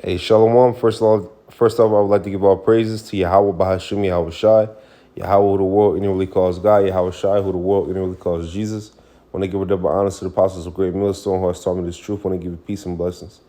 Hey, Shalom. First off, I would like to give all praises to Yahweh Bahashim Yahweh Shai, Yahweh who the world inwardly calls God, Yahweh Shai who the world inwardly calls Jesus. When I give a double honor to the apostles of Great Millstone who has taught me this truth, when I give you peace and blessings.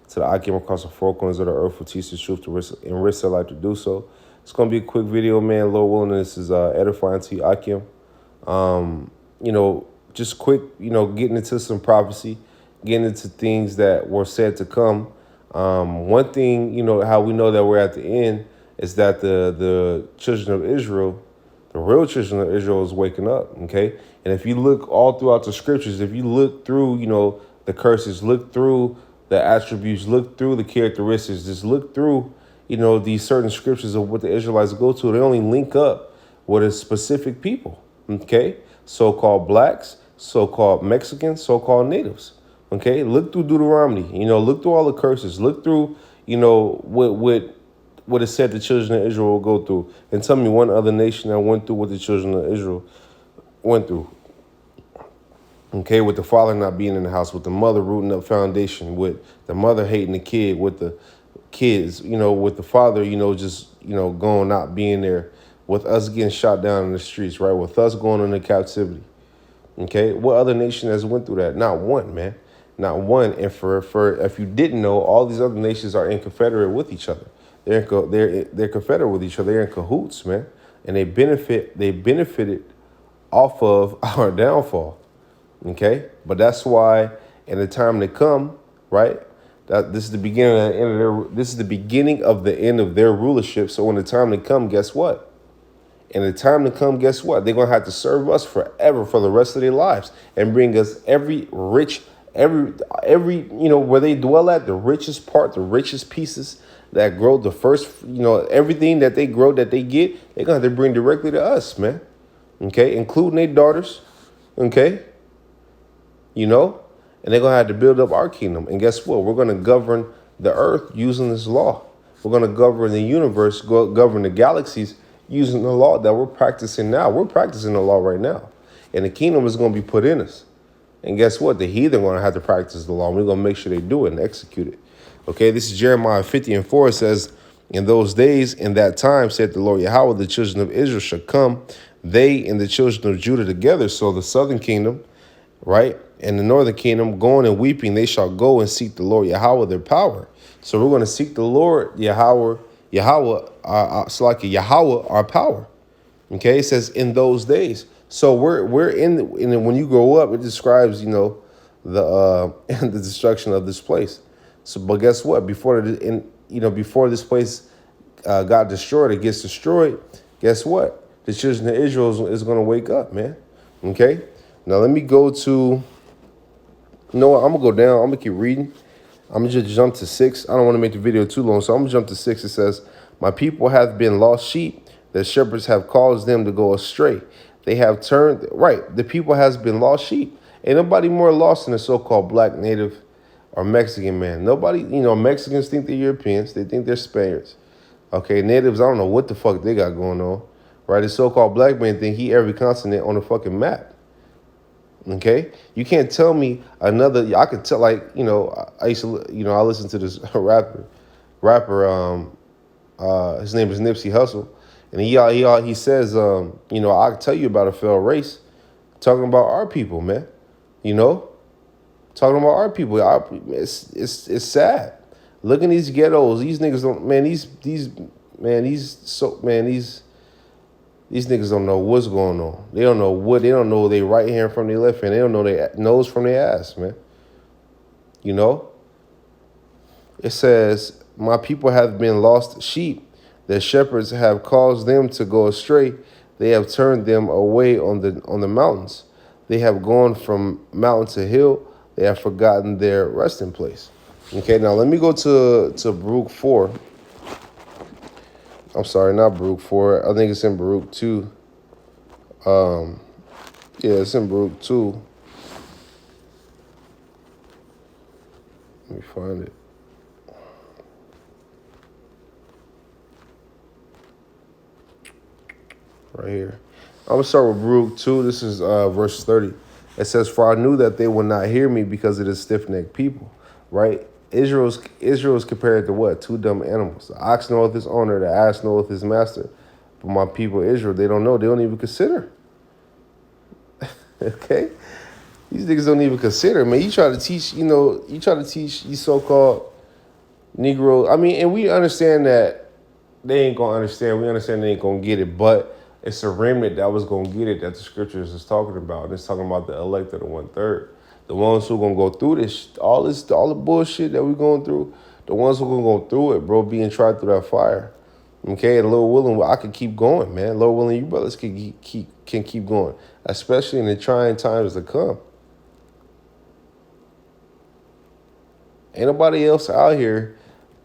To the I came across the four corners of the earth who teach the truth and risk their life to do so. It's going to be a quick video, man. Lord willing, this is edifying to you, Akim. Just quick, getting into some prophecy, getting into things that were said to come. One thing, how we know that we're at the end is that the children of Israel, the real children of Israel, is waking up, okay? And if you look all throughout the scriptures, if you look through, the curses, look through the attributes, look through the characteristics, just look through, these certain scriptures of what the Israelites go to, they only link up with a specific people, okay? So-called blacks, so-called Mexicans, so-called natives. Okay, look through Deuteronomy. Look through all the curses. Look through, what it said the children of Israel will go through, and tell me one other nation that went through what the children of Israel went through. Okay, with the father not being in the house, with the mother rooting up foundation, with the mother hating the kid, with the kids, with the father, going not being there, with us getting shot down in the streets, right? With us going into captivity. Okay, what other nation has went through that? Not one, man. Not one. And for if you didn't know, all these other nations are in confederate with each other. They're confederate with each other. They're in cahoots, man, and they benefited off of our downfall. Okay, but that's why in the time to come, right? That this is the beginning of the end of this is the beginning of the end of their rulership. So when the time to come, guess what? In the time to come, guess what? They're going to have to serve us forever for the rest of their lives and bring us every where they dwell at, the richest part, the richest pieces that grow the first, everything that they grow, that they get, they're going to have to bring directly to us, man. Okay, including their daughters, okay, and they're going to have to build up our kingdom. And guess what? We're going to govern the earth using this law. We're going to govern the universe, govern the galaxies using the law that we're practicing now. We're practicing the law right now. And the kingdom is going to be put in us. And guess what? The heathen are going to have to practice the law. And we're going to make sure they do it and execute it. Okay, this is Jeremiah 50:4. It says, in those days, in that time, said the Lord Yahweh, the children of Israel shall come, they and the children of Judah together. So the southern kingdom, right, and the northern kingdom, going and weeping, they shall go and seek the Lord Yahweh, their power. So we're going to seek the Lord Yahweh, our power. Okay, it says in those days. So we're in when you grow up, it describes the the destruction of this place. So, but guess what? Before this place got destroyed, it gets destroyed. Guess what? The children of Israel is going to wake up, man. Okay. Now let me go to. I'm gonna go down. I'm gonna keep reading. I'm gonna just jump to 6. I don't want to make the video too long, so I'm gonna jump to 6. It says, "My people have been lost sheep. The shepherds have caused them to go astray. They have turned right. The people has been lost sheep. Ain't nobody more lost than a so-called black, native, or Mexican man. Nobody. Mexicans think they're Europeans. They think they're Spaniards. Okay, natives. I don't know what the fuck they got going on. Right? The so-called black man think he every continent on the fucking map. Okay, you can't tell me another. I could tell, I used to, I listened to this rapper. His name is Nipsey Hussle, and he says, I can tell you about a failed race, talking about our people, man. Talking about our people. It's sad. Look at these ghettos. These niggas don't, man. These niggas don't know what's going on. They don't know their right hand from their left hand. They don't know their nose from their ass, man. It says, my people have been lost sheep. The shepherds have caused them to go astray. They have turned them away on the mountains. They have gone from mountain to hill. They have forgotten their resting place. Okay, now let me go to Baruch 4. I'm sorry, not Baruch 4. I think it's in Baruch 2. Yeah, it's in Baruch 2. Let me find it. Right here. I'm going to start with Baruch 2. This is verse 30. It says, for I knew that they would not hear me because of the stiff-necked people, right? Israel's compared to what? Two dumb animals. The ox knoweth his owner, the ass knoweth his master. But my people Israel, they don't know. They don't even consider. Okay? These niggas don't even consider, man. You try to teach, these so-called Negroes. I mean, and we understand that they ain't gonna understand. We understand they ain't gonna get it, but it's a remnant that was gonna get it that the scriptures is talking about. And it's talking about the elect of the 1/3. The ones who gonna go through all the bullshit that we going through, the ones who gonna go through it, bro, being tried through that fire. Okay, and Lord willing, I can keep going, man. Lord willing, you brothers can keep going, especially in the trying times to come. Ain't nobody else out here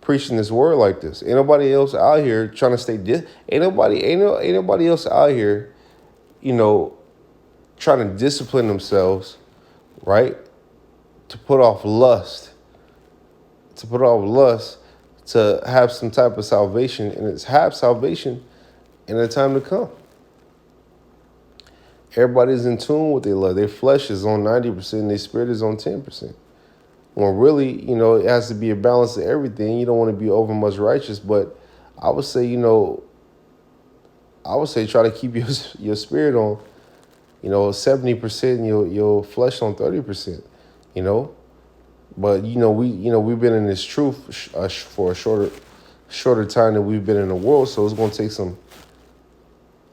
preaching this word like this. Ain't nobody else out here trying to stay ain't nobody else out here, trying to discipline themselves, right? To put off lust. To have some type of salvation, and it's have salvation in the time to come. Everybody's in tune with their love. Their flesh is on 90%, their spirit is on 10%. When really, it has to be a balance of everything. You don't want to be over much righteous, but I would say, try to keep your spirit on, 70%, and your flesh on 30%, But we've been in this truth for a shorter time than we've been in the world, so it's going to take some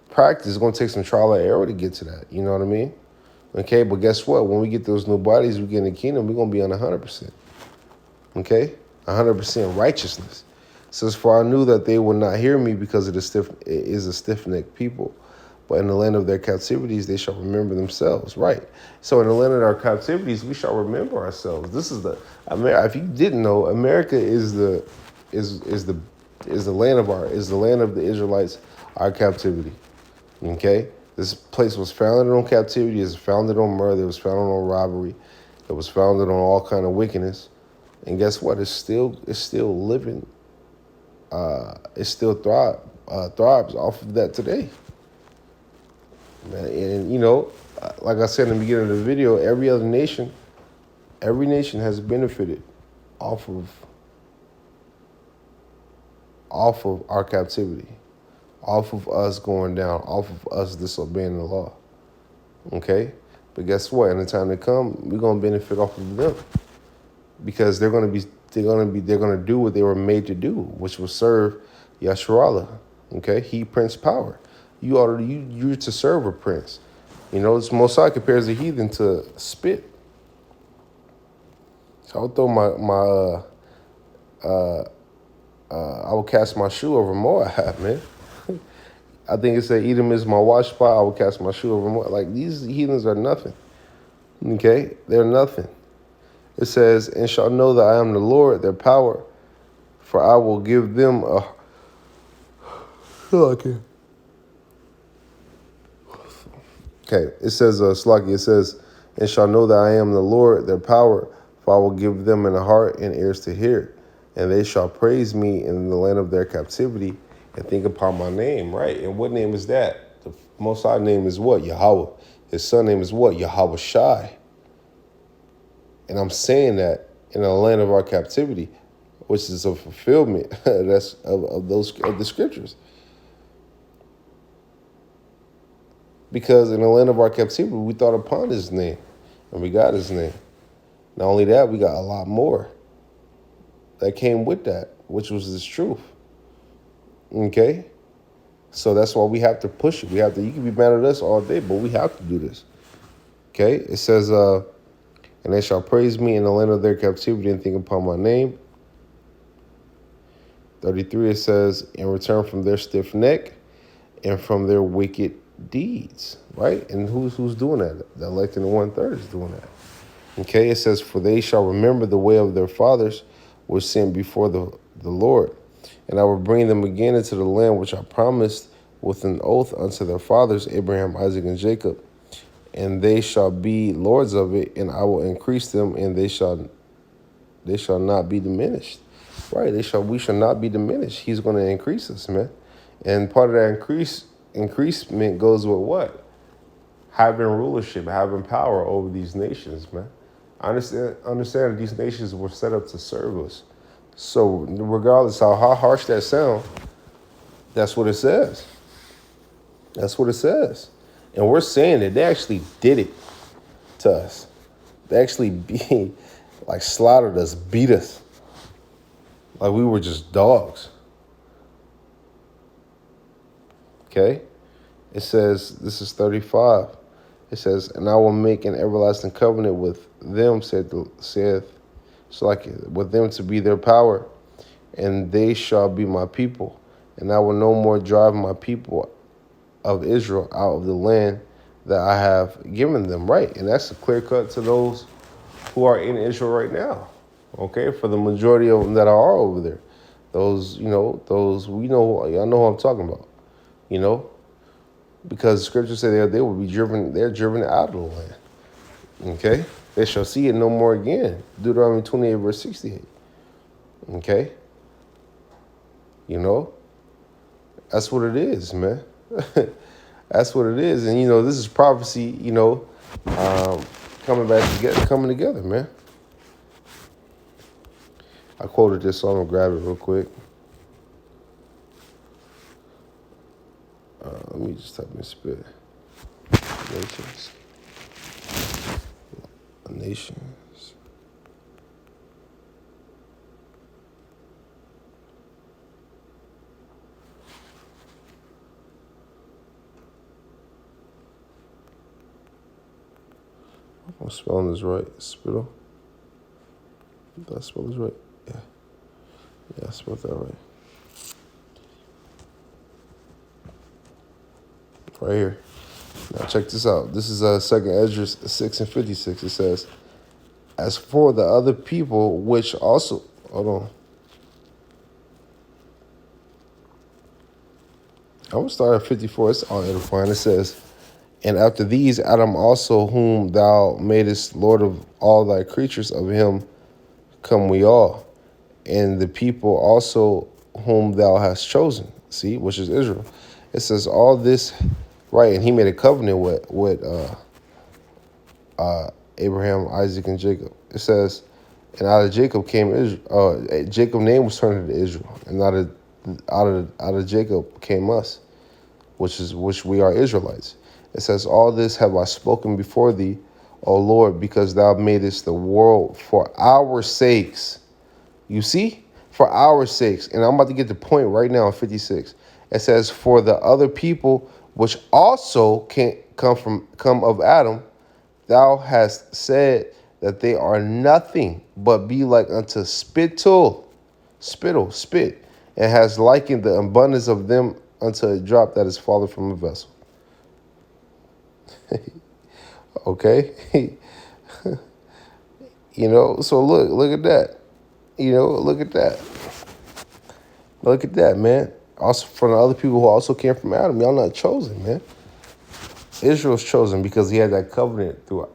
practice. It's going to take some trial and error to get to that. You know what I mean? Okay, but guess what? When we get those new bodies, we get in the kingdom, we're going to be on 100%. Okay? 100% righteousness. It says, for I knew that they would not hear me because it is a stiff-necked people. But in the land of their captivities, they shall remember themselves. Right. So in the land of our captivities, we shall remember ourselves. This is if you didn't know, America is the land of the Israelites, our captivity. Okay? This place was founded on captivity, it was founded on murder, it was founded on robbery, it was founded on all kind of wickedness. And guess what? It's still living. It still thrives off of that today. And like I said in the beginning of the video, every nation has benefited off of our captivity, off of us going down, off of us disobeying the law. Okay? But guess what? In the time to come, we're gonna benefit off of them. Because they're gonna do what they were made to do, which was serve Yasharallah. Okay? He Prince Power. You're to serve a prince. This Mosai compares the heathen to spit. So I would throw I would cast my shoe over Moab, man. I think it said Edom is my wash spot. I would cast my shoe over Moab. Like, these heathens are nothing. Okay? They're nothing. It says, and shall know that I am the Lord, their power, for I will give them a... Okay, it says, Slaki, it says, and shall know that I am the Lord, their power, for I will give them in a heart and ears to hear, and they shall praise me in the land of their captivity and think upon my name, right? And what name is that? The Most High name is what? Yahweh. His son name is what? Yahweh Shai. And I'm saying that in the land of our captivity, which is a fulfillment of the scriptures. Because in the land of our captivity, we thought upon his name, and we got his name. Not only that, we got a lot more that came with that, which was his truth. Okay? So that's why we have to push it. You can be mad at us all day, but we have to do this. Okay? It says, and they shall praise me in the land of their captivity and think upon my name. 33, it says, in return from their stiff neck and from their wicked deeds, right? And who's doing that? The elect in the 1/3 is doing that. Okay, it says, for they shall remember the way of their fathers, which sinned before the Lord. And I will bring them again into the land which I promised with an oath unto their fathers, Abraham, Isaac, and Jacob. And they shall be lords of it, and I will increase them, and they shall not be diminished. Right? We shall not be diminished. He's going to increase us, man. And part of that increasement goes with what? Having rulership, having power over these nations, man. I understand that these nations were set up to serve us. So regardless how harsh that sound, that's what it says. That's what it says. And we're saying that they actually did it to us. They actually like slaughtered us, beat us. Like we were just dogs. Okay? It says, this is 35. It says, and I will make an everlasting covenant with them, saith, so like with them to be their power, and they shall be my people. And I will no more drive my people of Israel out of the land that I have given them. Right. And that's a clear cut to those who are in Israel right now. Okay. For the majority of them that are over there. Those, y'all know who I'm talking about, because scripture said they will be they're driven out of the land. Okay. They shall see it no more again. Deuteronomy 28, verse 68. Okay. That's what it is, man. That's what it is. And, this is prophecy, coming together, man. I quoted this, so I'm going to grab it real quick. Let me just type in spit. Nations. Nations. I'm spelling this right. Spittle. Did I spell this right? Yeah. Yeah, I spelled that right. Right here. Now check this out. This is 2nd Esdras 6 and 56. It says, as for the other people which also, hold on. I'm going to start at 54. It's all edifying. It says, and after these, Adam also, whom thou madest Lord of all thy creatures, of him come we all. And the people also whom thou hast chosen, see, which is Israel. It says all this, right, and he made a covenant with Abraham, Isaac, and Jacob. It says, and out of Jacob came Israel. Jacob's name was turned into Israel, and out of Jacob came us, which we are Israelites. It says, all this have I spoken before thee, O Lord, because thou madest the world for our sakes. You see? For our sakes. And I'm about to get the point right now in 56. It says, for the other people which also can come of Adam, thou hast said that they are nothing but be like unto spit, and has likened the abundance of them unto a drop that is fallen from a vessel. Okay. So look at that. Look at that. Look at that, man. Also, from the other people who also came from Adam, y'all not chosen, man. Israel's chosen because he had that covenant through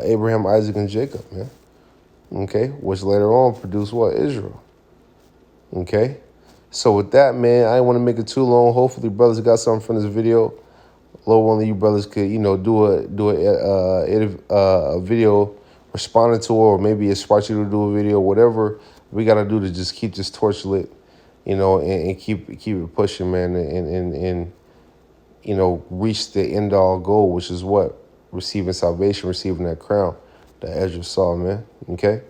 Abraham, Isaac, and Jacob, man. Okay, which later on produced what? Israel. Okay, so with that, man, I didn't want to make it too long. Hopefully, brothers got something from this video. Lord, one of you brothers could, do a video responding to it, or maybe inspire you to do a video, whatever we got to do to just keep this torch lit, and keep it pushing, man, and reach the end all goal, which is what? Receiving salvation, receiving that crown that Ezra saw, man, okay,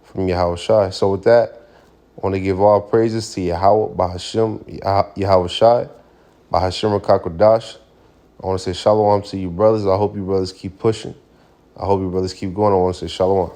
from Yahweh Shai. So with that, I want to give all praises to Yahweh, Bahashem, Yahweh Shai, Bahashem Rakakodash. I want to say shalom to you brothers. I hope you brothers keep pushing. I hope you brothers keep going. I want to say shalom.